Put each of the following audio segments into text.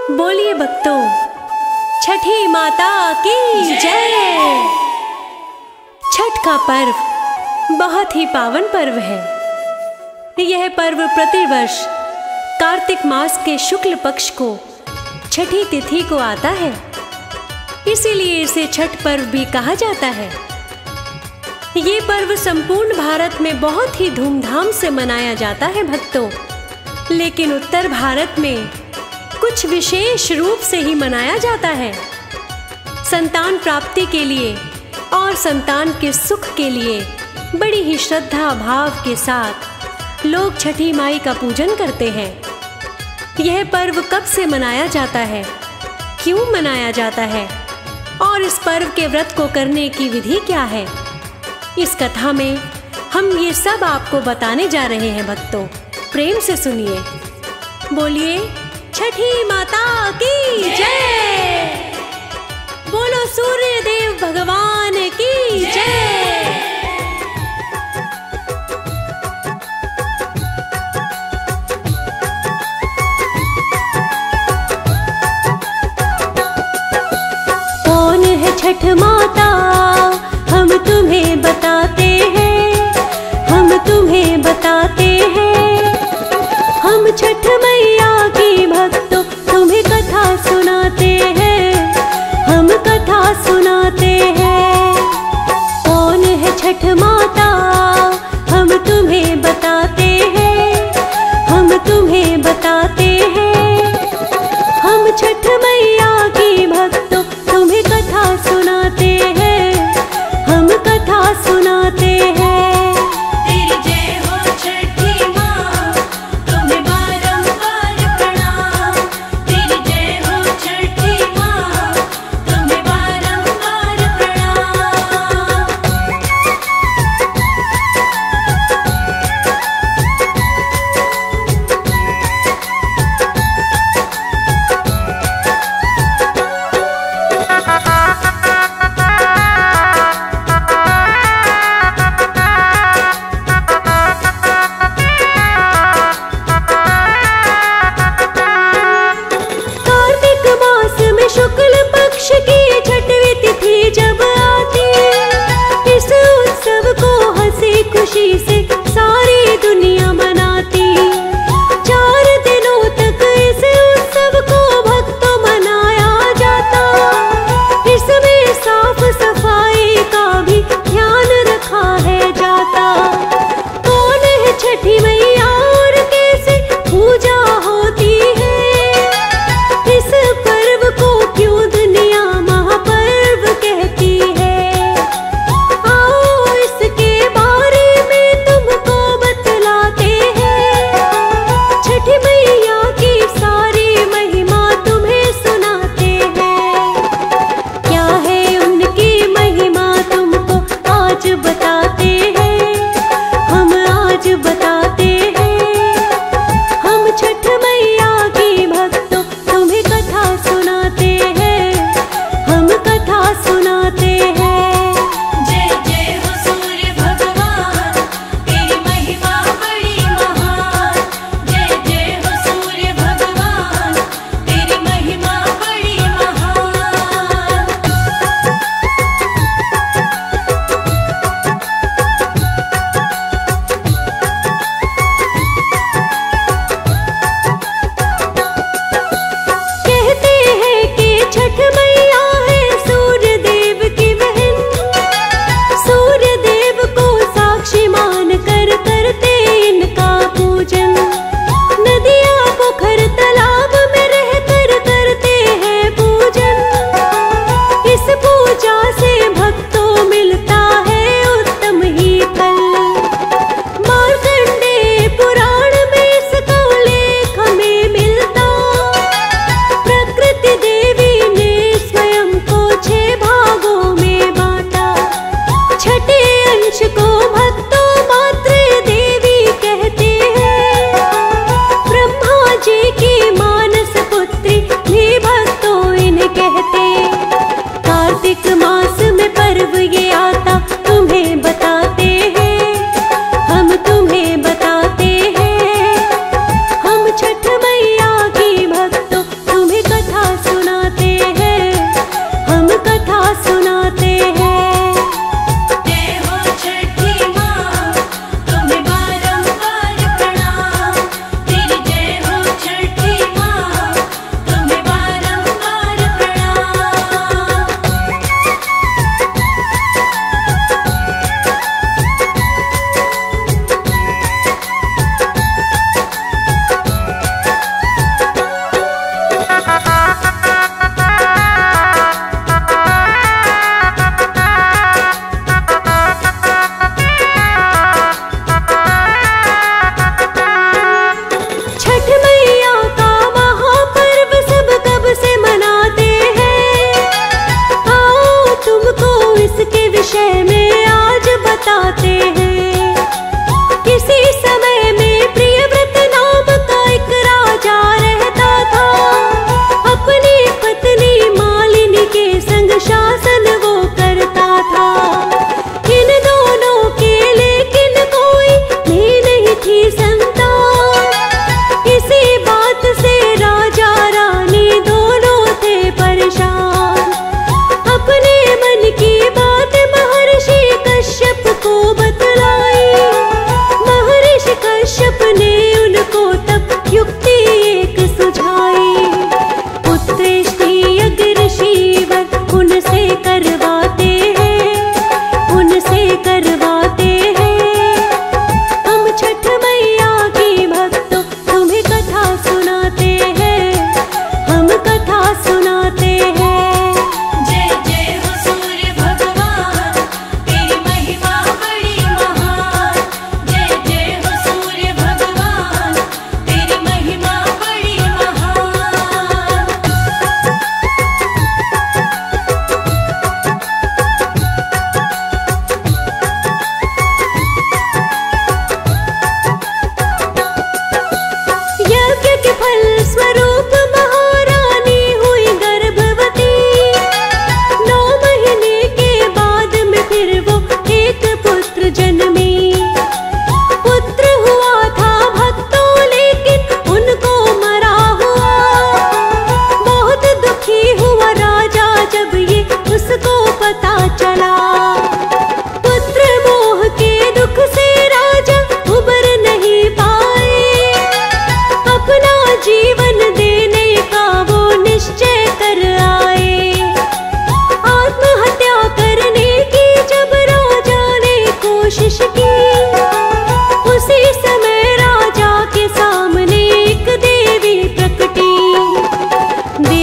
बोलिए भक्तों, छठी माता की जय। छठ का पर्व बहुत ही पावन पर्व है। यह पर्व प्रतिवर्ष कार्तिक मास के शुक्ल पक्ष को छठी तिथि को आता है, इसीलिए इसे छठ पर्व भी कहा जाता है। ये पर्व संपूर्ण भारत में बहुत ही धूमधाम से मनाया जाता है भक्तों, लेकिन उत्तर भारत में कुछ विशेष रूप से ही मनाया जाता है। संतान प्राप्ति के लिए और संतान के सुख के लिए बड़ी ही श्रद्धा भाव के साथ लोग छठी माई का पूजन करते हैं। यह पर्व कब से मनाया जाता है, क्यों मनाया जाता है और इस पर्व के व्रत को करने की विधि क्या है, इस कथा में हम ये सब आपको बताने जा रहे हैं भक्तों। प्रेम से सुनिए। बोलिए छठी माता की जय। बोलो सूर्य देव भगवान की जय। कौन है छठ माता, हम तुम्हें बताते हैं, हम तुम्हें बताते हैं। हम छठ मैया की भक्तों तुम्हें कथा सुनाते हैं, हम कथा सुनाते हैं।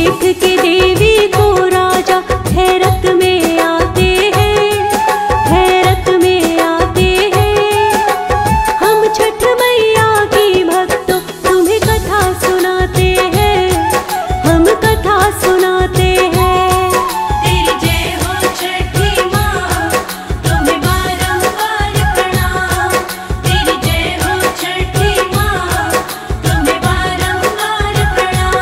देख के देवी को राजा हैरत में आते हैं, हैरत में आते हैं। हम छठ मैया की भक्तों तुम्हें कथा सुनाते हैं, हम कथा सुनाते हैं। तेरी जय हो छठी माँ, तुम्हें बारंबार प्रणाम। तेरी जय हो छठी माँ, तुम्हें बारंबार प्रणाम।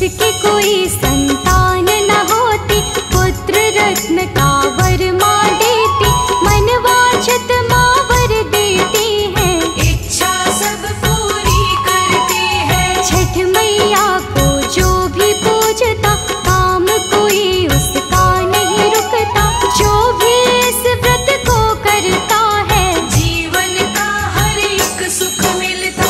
उसकी कोई संतान न होती, पुत्र रत्न का वर माँ देती, मन वांछित माँ वर देती है, इच्छा सब पूरी करती है। छठ मैया को जो भी पूजता, काम कोई उसका नहीं रुकता, जो भी इस व्रत को करता है, जीवन का हर एक सुख मिलता।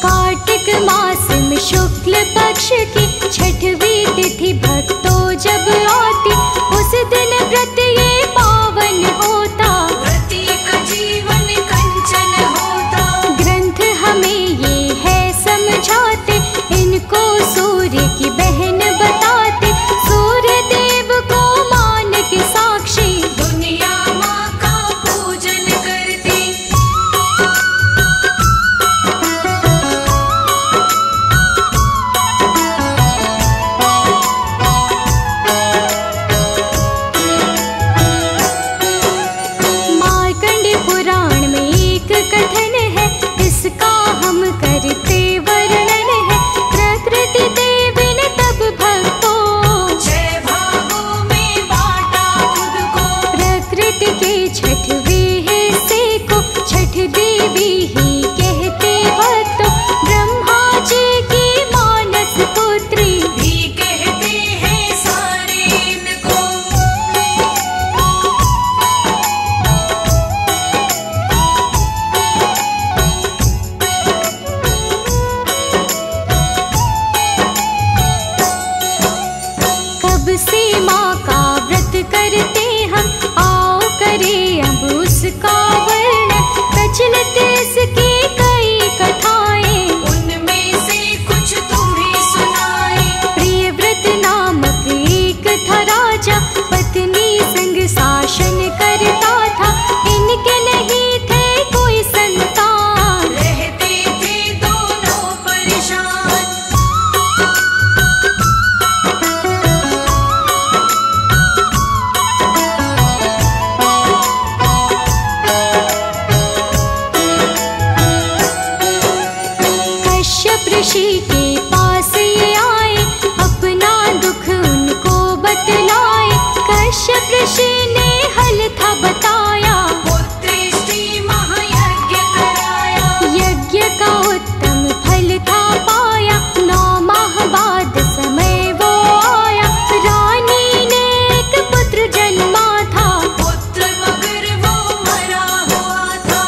कार्तिक मास में शुक्ल पक्ष की छठवीं तिथि भक्तों जब आती, उस दिन व्रत ये पावन होता, व्रती का जीवन कंचन होता। ग्रंथ हमें ये है समझाते, इनको सूर्य की बहन बताते, सूर्य देव को मान के साक्षी, दुनिया माँ का पूजन करती। मार्कंड पुराण में एक कथन है, इसका हम करते वर्णन है, प्रकृति देवी ने तब भक्तों, 6 भागों में बांटा खुद को। प्रकृति के छठवें हिस्से को छठ देवी ही कहते भक्तों, ब्रह्मा जी की मानस पुत्री, भी कहते हैं सारे इनको। कब से माँ का व्रत करते हम, आओ करें अब उसका वर्णन, प्रचलित इसकी कई कथाएं, उनमें से कुछ तुम्हें सुनाए। प्रिय व्रत नामक एक था राजा, पत्नी संग शासन करता था, इनके नहीं थे कोई संतान, रहते थे दोनों परेशान। कश्यप ऋषि के पास ये आए, अपना दुख उनको बतलाए, कश्यप ऋषि ने हल था बताया, पुत्रेष्टि महायज्ञ कराया। यज्ञ का उत्तम फल था पाया, 9 माह बाद समय वो आया, रानी ने एक पुत्र जन्मा था, पुत्र मगर वो मरा हुआ था।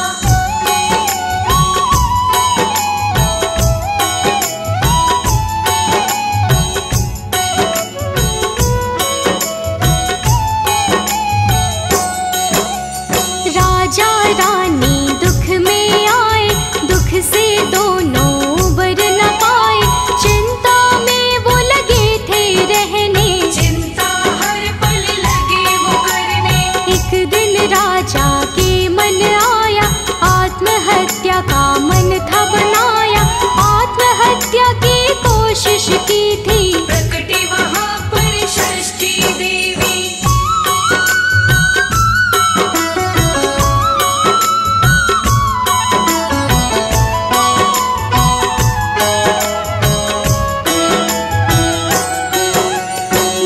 राजा रानी दुख में आए, दुख से दोनों उबर न पाए, चिंता में वो लगे थे रहने, चिंता हर पल लगे वो करने। एक दिन राजा के मन आया, आत्महत्या का मन था बनाया, आत्महत्या की कोशिश की थी, प्रकटी वहाँ पर षष्ठी देवी।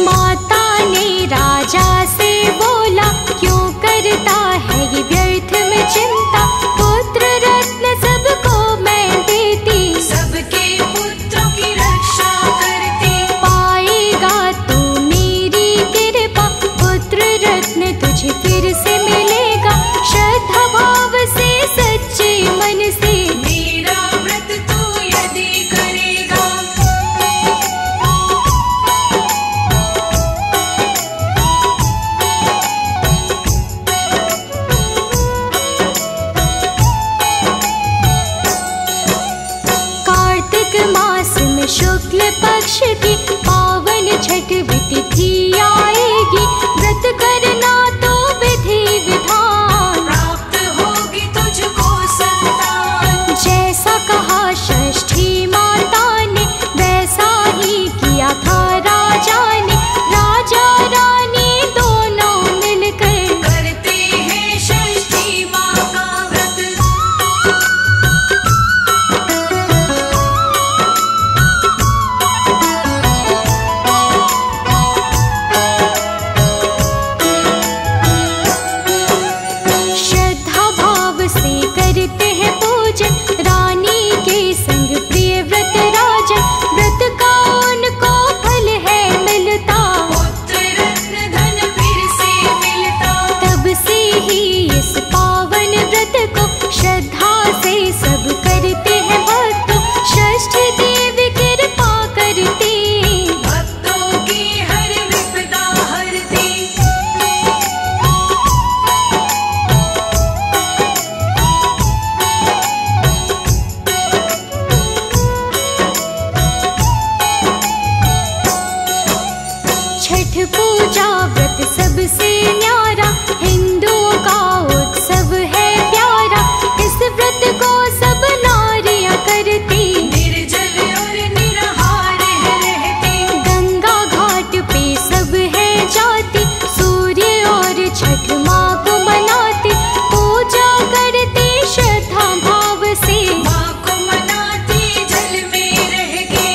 माता ने राजा से बोला, क्यों करता है ये व्यर्थ में चिंता, पुत्र रत्न सबको मैं देती, सबके पुत्रों की रक्षा करती। पाएगा तू मेरी कृपा, पुत्र रत्न तुझे फिर से मिलेगा, श्रद्धा भाव से सच्चे मन से, मेरा व्रत तू यदि करेगा। कार्तिक मास में शुक्ल पक्ष की पावन छठवीं तिथि आएगी, व्रत करना तो विधि विधान, प्राप्त होगी तुझको संतान। जैसा कहा षष्ठी माता ने, वैसा ही किया था राजा ने, व्रत सबसे न्यारा, हिंदुओं का उत्सव है प्यारा। इस व्रत को सब नारियां करती, निर्जल और निराहार रहती। गंगा घाट पे सब है जाती, सूर्य और छठ माँ को मनाती, पूजा करती श्रद्धा भाव से। माँ को मनाती जल में रह के।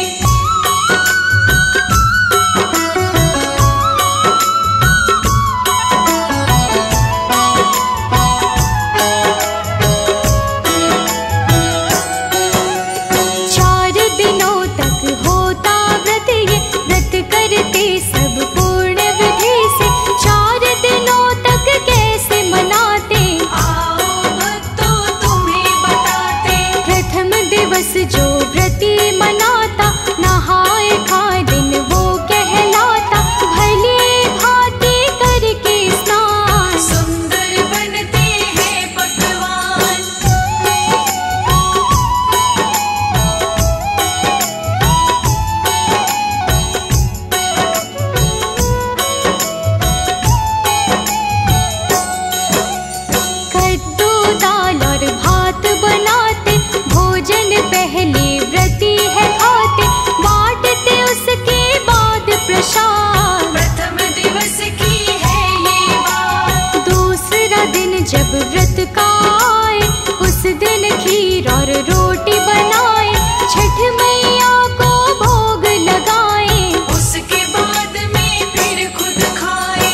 चार दिनों तक होता व्रत ये, व्रत करते सब पूर्ण विधि से। 4 दिनों तक कैसे मनाते, आओ भक्तों तुम्हें बताते। प्रथम दिवस जो व्रती मनाता, नहाए खाए दिन वो कहलाता। भली भांति करके स्नान, सुंदर बनते हैं पकवान। कद्दू दाल और भात बनाते, भोजन पहले व्रती है खाते। बांटते उसके बाद प्रसाद, प्रथम दिवस की है ये बात। दूसरा दिन जब व्रत का आए, उस दिन खीर और रोटी बनाए, छठ मैया को भोग लगाए। उसके बाद में फिर खुद खाए।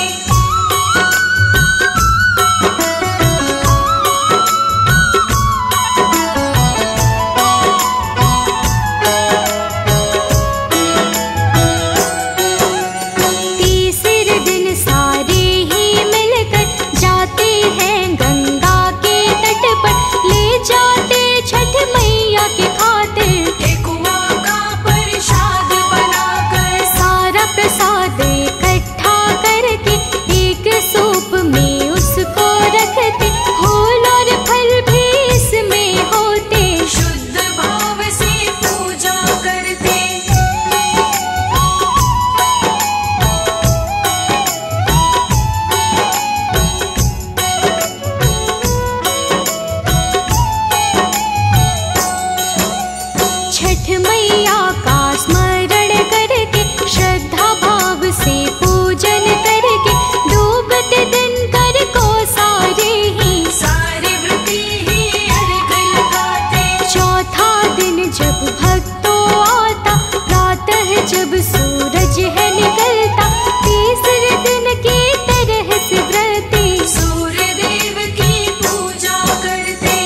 तीसरे दिन सारे ही मिलकर जाते हैं गंगा के तट पर, ले जाते छठ मैया के खातिर ठेकुआ का प्रसाद बनाकर। सारा प्रसाद इकट्ठा करके एक सूप में उसको रखते। फूल और फल भी इसमें होते, शुद्ध भाव से पूजा करते। छठ मैया का स्मरण करके, श्रद्धा भाव से पूजन करके, डूबते दिन कर को सारे ही, सारे व्रती ही अर्घ लगाते। चौथा दिन जब भक्तों आता, प्रातः जब सूरज है निकलता, तीसरे दिन की तरह से व्रती सूर्य देव की पूजा करते।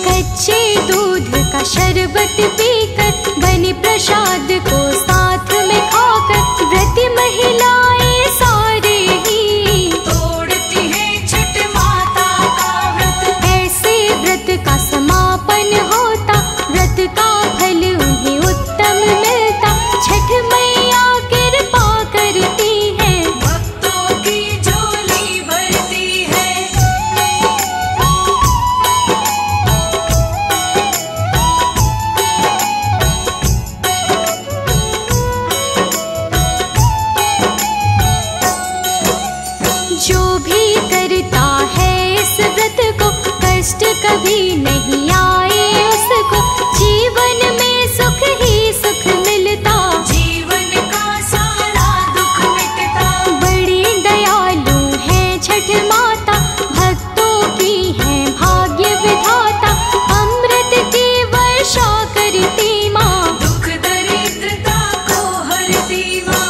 कच्चे दूध का शरबत पीकर, बनी प्रसाद को साथ में खाकर, व्रती महिलाएं सारे ही तोड़ती है छठ माता का व्रत। ऐसे व्रत का समापन होता, व्रत का फल उन्हें उत्तम मिलता। छठ मैया कृपा करती है, भक्तों की झोली भरती है। जो भी करता है इस व्रत को, कष्ट कभी नहीं आए उसको। जीवन में सुख ही सुख मिलता, जीवन का सारा दुख मिटता। बड़ी दयालु है छठ माता, भक्तों की है भाग्य विधाता। अमृत की वर्षा करती माँ, दुख दरिद्रता को हरती माँ।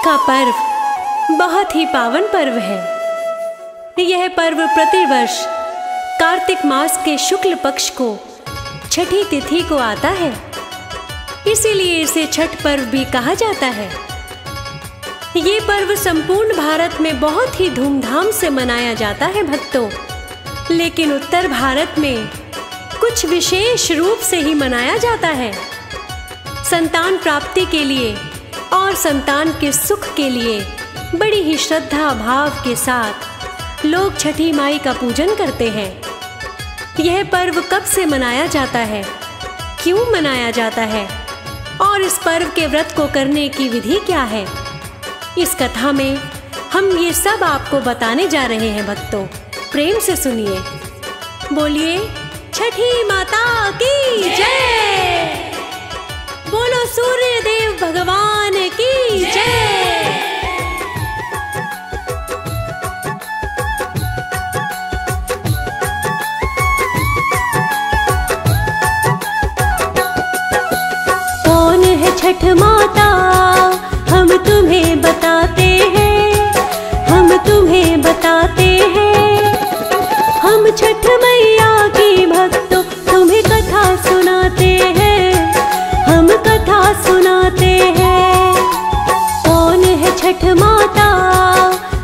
का पर्व बहुत ही पावन पर्व है। यह पर्व प्रतिवर्ष कार्तिक मास के शुक्ल पक्ष को छठी तिथि को आता है, इसीलिए इसे छठ पर्व भी कहा जाता है। ये पर्व संपूर्ण भारत में बहुत ही धूमधाम से मनाया जाता है भक्तों, लेकिन उत्तर भारत में कुछ विशेष रूप से ही मनाया जाता है। संतान प्राप्ति के लिए और संतान के सुख के लिए बड़ी ही श्रद्धा भाव के साथ लोग छठी माई का पूजन करते हैं। यह पर्व कब से मनाया जाता है, क्यों मनाया जाता है और इस पर्व के व्रत को करने की विधि क्या है, इस कथा में हम ये सब आपको बताने जा रहे हैं भक्तों। प्रेम से सुनिए। बोलिए छठी माता की जय। बोलो सूर्य देव भगवान की जय। कौन है छठ माता, हम तुम्हें बताते हैं, हम तुम्हें बताते हैं। हम छठ मैया की भक्तों तुम्हें कथा सुनाते हैं, हम कथा सुनाते हैं। कौन है छठ माता,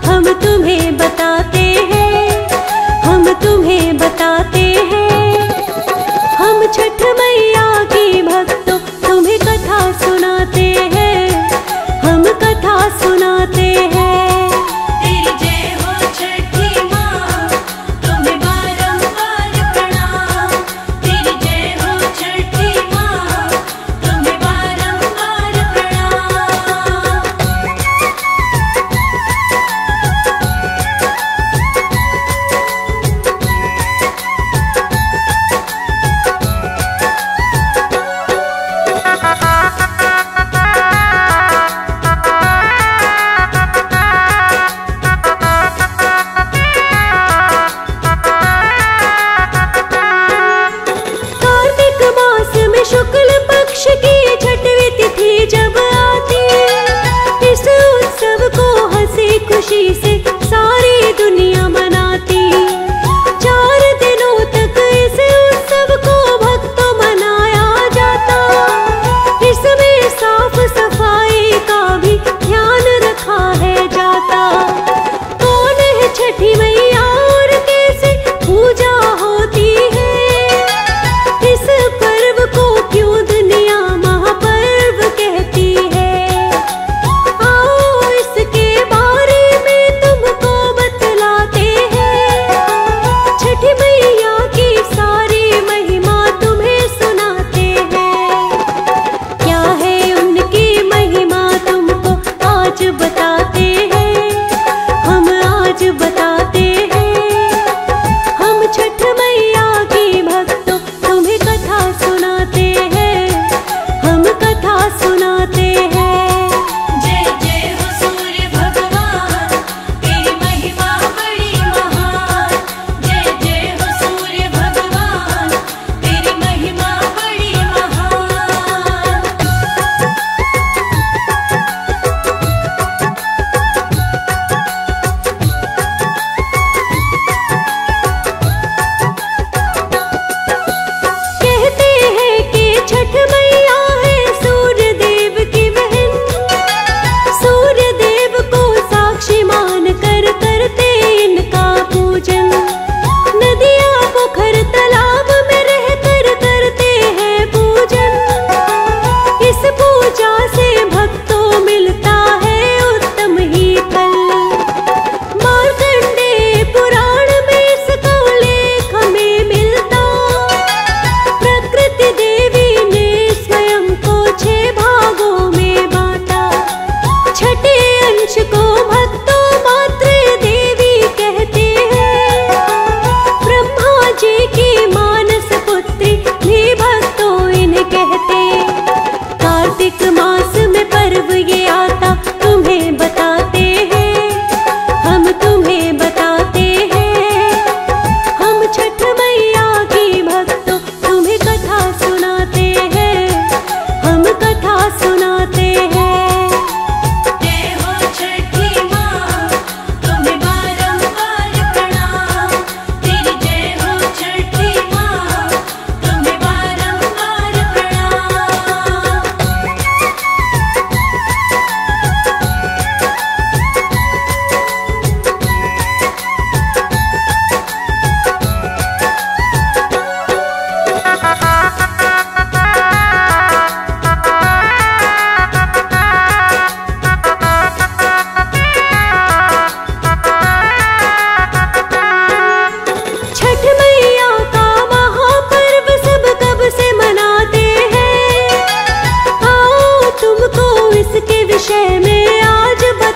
हम तुम्हें बताते हैं, हम तुम्हें बताते हैं। हम छठ मैया की भक्तों तुम्हें कथा सुनाते हैं, हम कथा सुनाते हैं। तेरी जय हो छठी माँ, तुम्हें बारंबार प्रणाम। तेरी जय हो छठी माँ, तुम्हें बारंबार प्रणाम।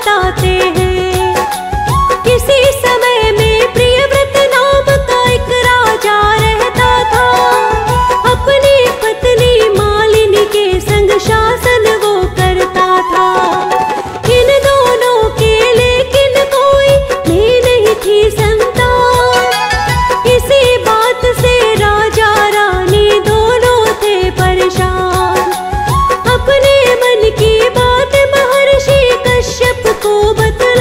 बताते हैं। किसी समय में प्रियव्रत नाम का एक राजा रहता था। अपनी पत्नी मालिनी के संग शासन वो करता था। इन दोनों के लेकिन कोई भी नहीं थी संतान। इसी बात से राजा रानी दोनों थे परेशान। अपने मन की बात महर्षि कश्यप को बतला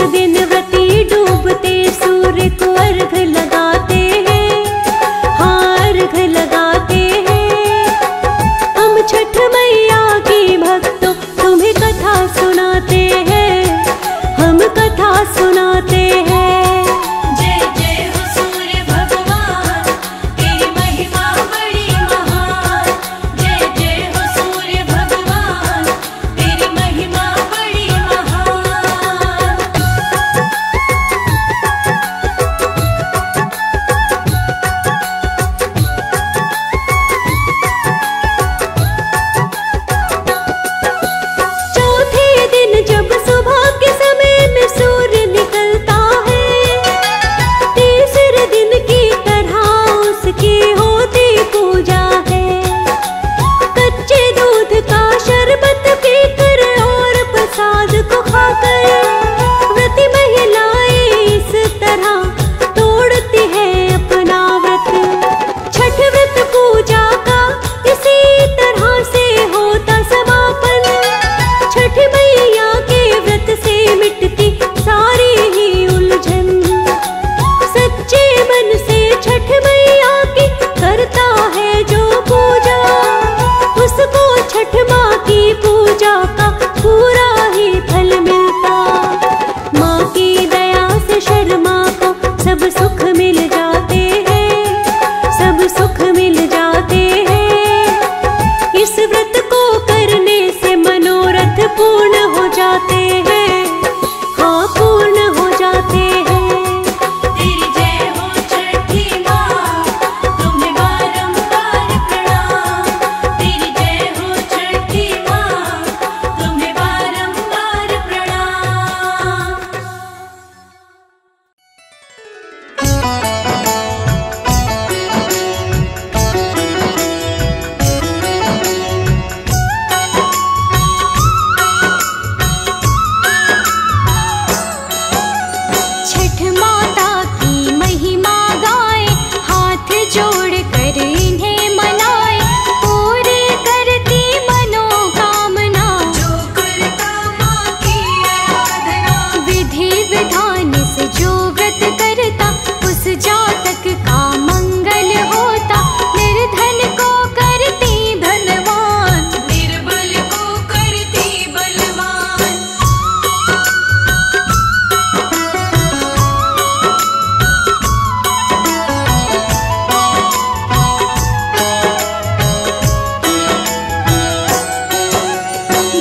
दिन व्रती डूबते सूर्य को अर्घ लगाते हैं, हाँ अर्घ लगाते हैं। हम छठ मैया की भक्तों तुम्हें कथा सुनाते हैं, हम कथा सुनाते हैं। जय जय हो सूर्य भगवान, तेरी महिमा बड़ी महान। जय जय हो सूर्य भगवान, तेरी महिमा बड़ी महान। चौथे दिन जब सुबह के समय में सूर्य निकलता है, तीसरे दिन की तरह उसकी होती पूजा है। कच्चे दूध का शरबत पीकर और प्रसाद को खाकर व्रती महिलाएं इस तरह तोड़ती है अपना व्रत। छठ व्रत पूजा का इसी तरह से होता समापन। छठ मैया के व्रत से मिटती सारी ही उलझन। सच्चे मन से छठ मैया की करता है जो पूजा, उसको छठ माँ की पूजा का पूरा ही फल मिलता। माँ की दया से शर्मा को सब सुख मिल जाते हैं, सब सुख मिल जाते हैं। इस व्रत को करने से मनोरथ पूर्ण हो जाते हैं, हाँ पूर्ण हो जाते हैं। तेरी जय हो छठी माँ, तुम्हें बारंबार प्रणाम। तेरी जय हो छठी माँ, तुम्हें बारंबार प्रणाम। छठ माता की महिमा गाए, हाथ जोड़ कर इन्हें मनाए। पूरी करती मनोकामना, जो करता माँ की आराधना। विधि विधान से जो व्रत करता, उस जातक का मंगल होता। निर्धन को करती धनवान, निर्बल को करती बलवान।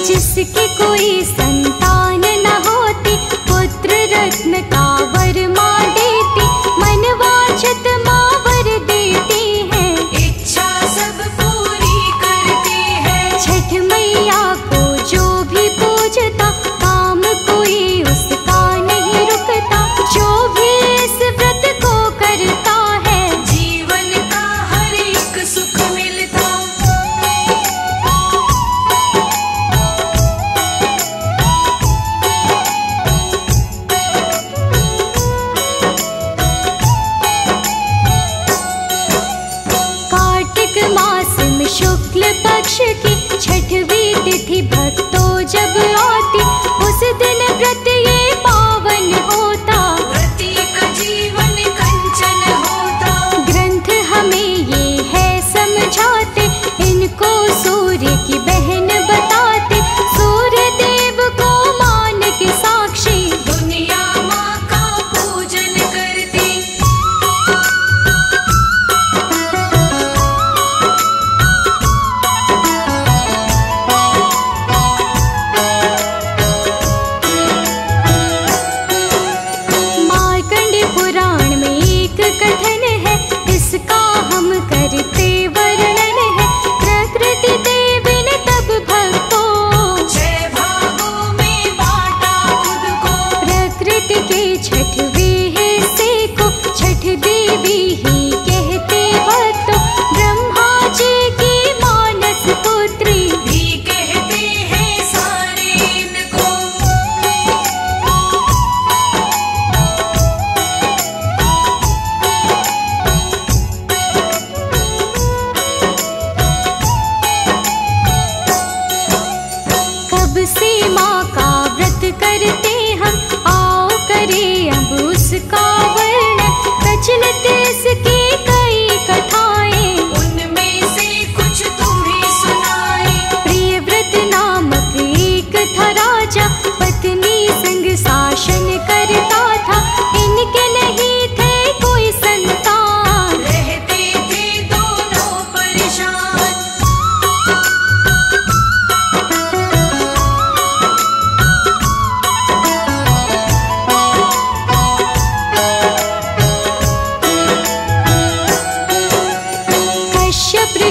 जिसकी कोई संतान न होती, पुत्र रत्न का वर माँ देती। मन वांछित माँ वर देती है, इच्छा सब पूरी करती है। छठ मैया को जो भी पूजता, काम कोई उसका नहीं रुकता। जो भी इस व्रत को करता है, जीवन का हर एक सुख मिलता। कार्तिक मास में शुक्ल पक्ष की छठवीं तिथि भक्तों जब आती, उस दिन व्रत ये पावन होता। व्रती का जीवन कंचन होता। ग्रंथ हमें ये है समझाते, इनको सूर्य की बहन बताते। सूर्य देव को मान के साक्षी, दुनिया माँ का पूजन करती। मार्कंड पुराण में एक कथन है, इसका हम करते वर्णन है। प्रकृति देवी ने तब भक्तों, 6 भागों में बांटा खुद को। प्रकृति के छठवें हिस्से को छठ देवी ही कहते भक्तों। ब्रह्मा जी की मानस पुत्री, भी कहते हैं सारे इनको। कब से माँ का व्रत करते हम, आओ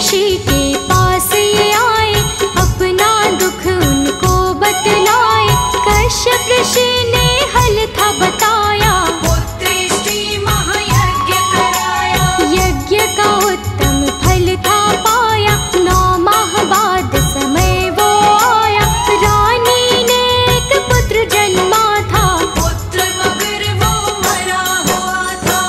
ऋषि के पास ये आए, अपना दुख उनको बतलाए। कश्यप ऋषि ने हल था बताया, पुत्रष्टि महायज्ञ कराया। यज्ञ का उत्तम फल था पाया। 9 माह बाद समय वो आया, रानी ने एक पुत्र जन्मा था। पुत्र मगर वो मरा हुआ था।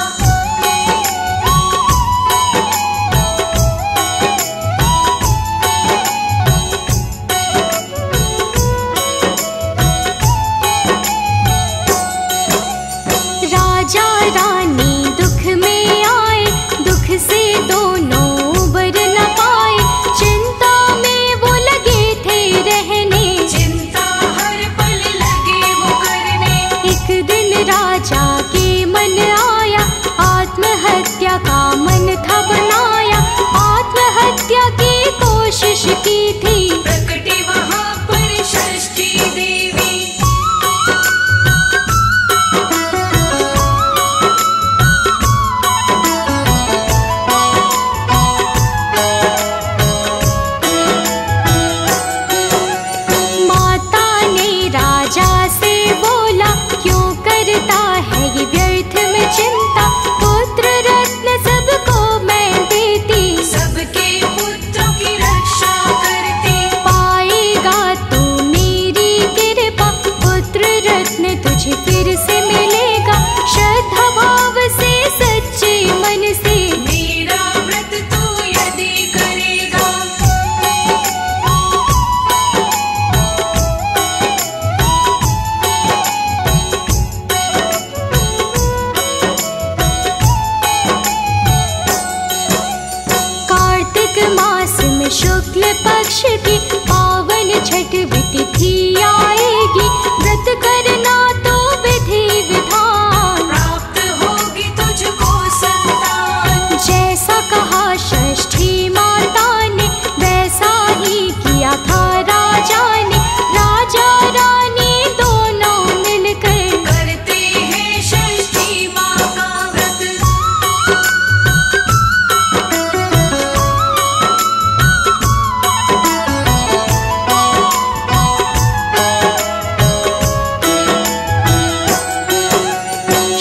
राजा रानी दुख में आए, दुख से दोनों उबर न पाए। चिंता में वो लगे थे रहने, चिंता हर पल लगे वो करने। एक दिन राजा के मन आया, आत्महत्या का मन था बनाया। आत्महत्या की कोशिश की थी, प्रकटी वहाँ पर षष्ठी देवी। माता ने राजा से बोला, क्यों करता है ये व्यर्थ में चिंता। पुत्र रत्न सबको मैं देती, सबके पुत्रों की रक्षा करती। पाएगा तू मेरी कृपा। पुत्र रत्न तुझे फिर से मिलेगा, श्रद्धा भाव से सच्चे मन से। मेरा व्रत तू यदि करेगा। कार्तिक मास में शुक्ल पक्ष की पावन छठ तिथि आएगी। व्रत करना तो विधि विधान, प्राप्त होगी तुझको संतान। जैसा कहा षष्ठी माता ने, वैसा ही किया था राजा ने। राजा रानी दोनों मिलकर करते हैं षष्ठी माँ का व्रत।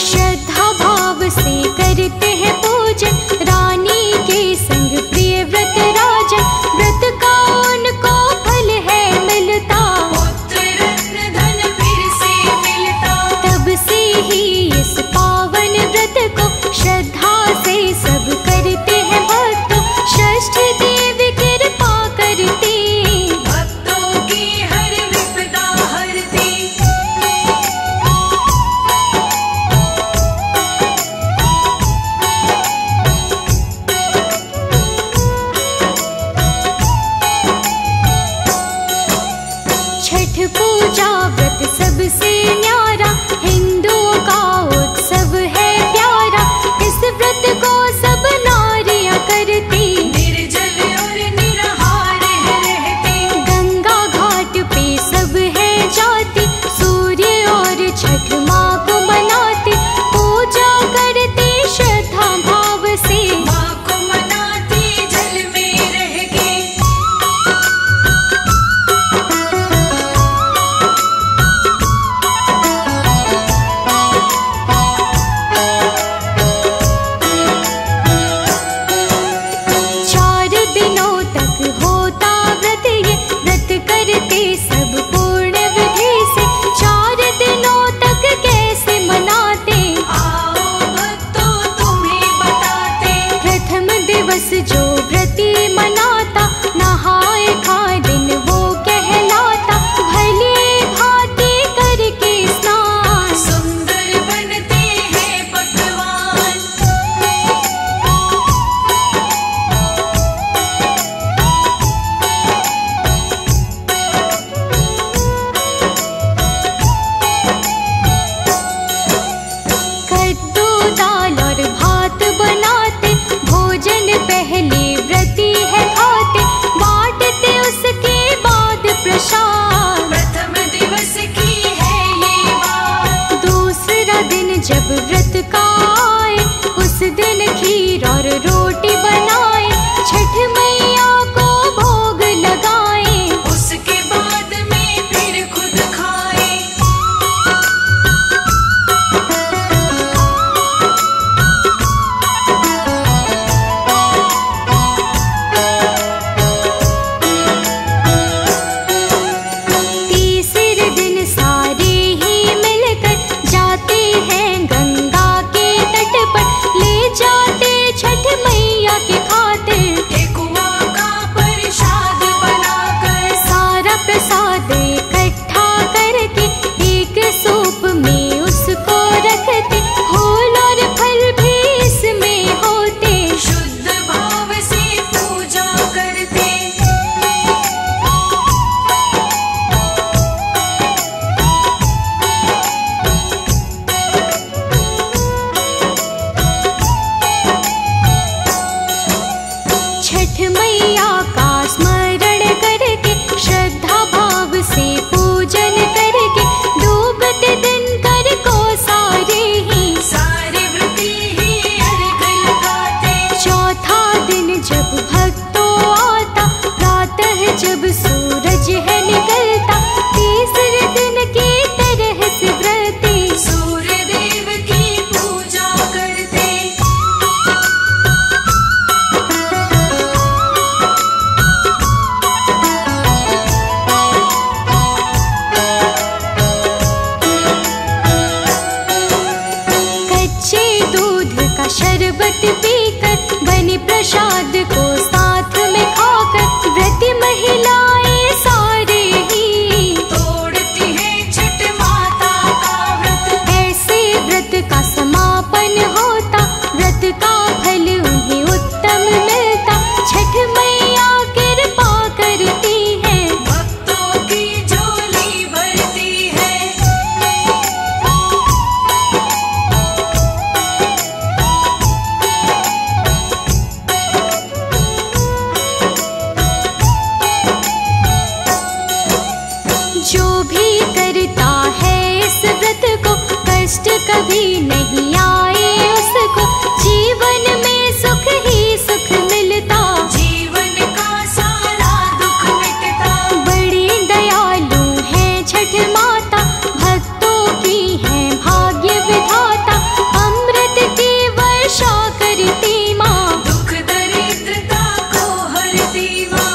श्रद्धा भाव से करते हैं पूजन, रानी के संग प्रिय व्रत राजन। व्रत का उनको फल है मिलता, पुत्र रत्न धन फिर से मिलता। तब से ही इस पावन व्रत को श्रद्धा से सब करते हैं भक्तों। षष्ठी देवी कृपा करती, भक्तों की हर विपदा हरती। छठ पूजा व्रत सबसे न्यारा, हिंदुओं का उत्सव है प्यारा। इस व्रत को सब नारियां करती, निर्जल और निराहार रहती। गंगा घाट पे सब है जाती, सूर्य और छठ माँ को मनाती। पूजा करती श्रद्धा भाव से, माँ को मनाती जल में रह के। जब व्रत का आए उस दिन खीर और रोटी बनाए, छठ मैया का समापन होता, व्रत का फल उन्हें उत्तम मिलता। छठ मैया कृपा करती है, भक्तों की झोली भरती है। जो भी करता है इस व्रत को, कष्ट कभी नहीं आए उसको। जीवन में सुख ही सुख मिलता, जीवन का सारा दुख मिटता। बड़ी दयालु है छठ माता, भक्तों की है भाग्य विधाता। अमृत की वर्षा करती माँ, दुख दरिद्रता को हरती माँ।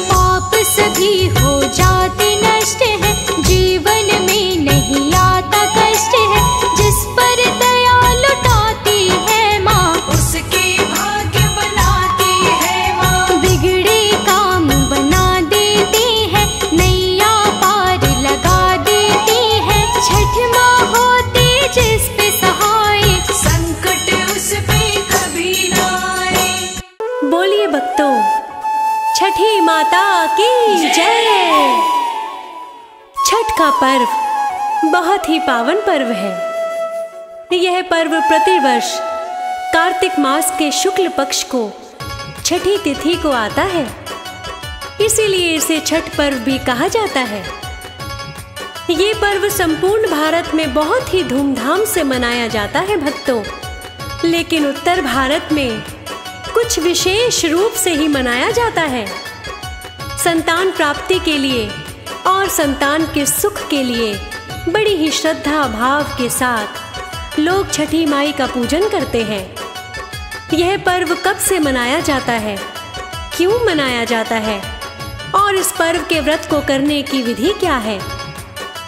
पाप सभी हो जाते नष्ट है, जीवन में नहीं आता कष्ट है। जिस पर दया लुटाती है माँ, उसके भाग्य बनाती है माँ। बिगड़े काम बना देती है, नैया पार लगा देती है। छठ माँ होती जिस पे सहाय, संकट उस पे कभी ना आए। बोलिए भक्तों, छठी माता की जय। छठ का पर्व बहुत ही पावन पर्व है। यह पर्व प्रतिवर्ष कार्तिक मास के शुक्ल पक्ष को छठी तिथि को आता है, इसीलिए इसे छठ पर्व भी कहा जाता है। ये पर्व संपूर्ण भारत में बहुत ही धूमधाम से मनाया जाता है भक्तों, लेकिन उत्तर भारत में कुछ विशेष रूप से ही मनाया जाता है। संतान प्राप्ति के लिए और संतान के सुख के लिए बड़ी ही श्रद्धा भाव के साथ लोग छठी माई का पूजन करते हैं। यह पर्व कब से मनाया जाता है, क्यों मनाया जाता है और इस पर्व के व्रत को करने की विधि क्या है,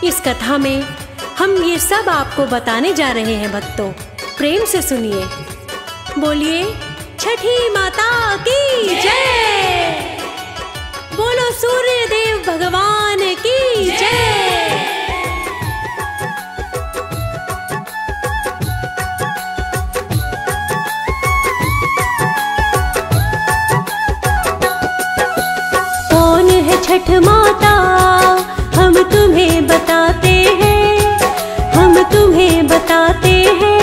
इस कथा में हम ये सब आपको बताने जा रहे हैं भक्तों। प्रेम से सुनिए। बोलिए छठी माता की जय। बोलो सूर्य देव भगवान की जय। कौन है छठ माता, हम तुम्हें बताते हैं, हम तुम्हें बताते हैं।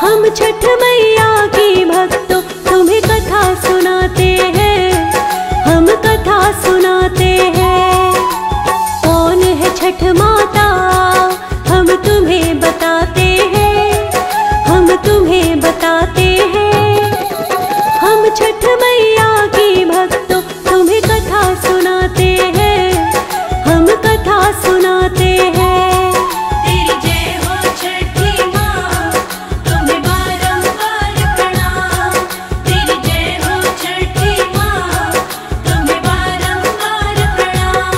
हम छठ मैया की भक्तों तुम्हें कथा सुनाते हैं, हम कथा सुनाते हैं। कौन है छठ माता, हम तुम्हें बताते हैं, हम तुम्हें बताते हैं। हम छठ मैया की भक्तों तुम्हें कथा सुनाते हैं, हम कथा सुनाते हैं। तेरी जय हो छठी माँ, तुम्हें बारंबार प्रणाम। तेरी जय हो छठी माँ, तुम्हें बारंबार प्रणाम।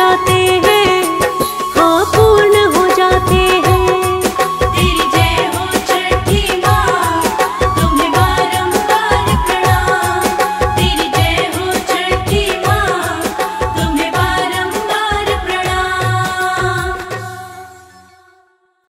जाते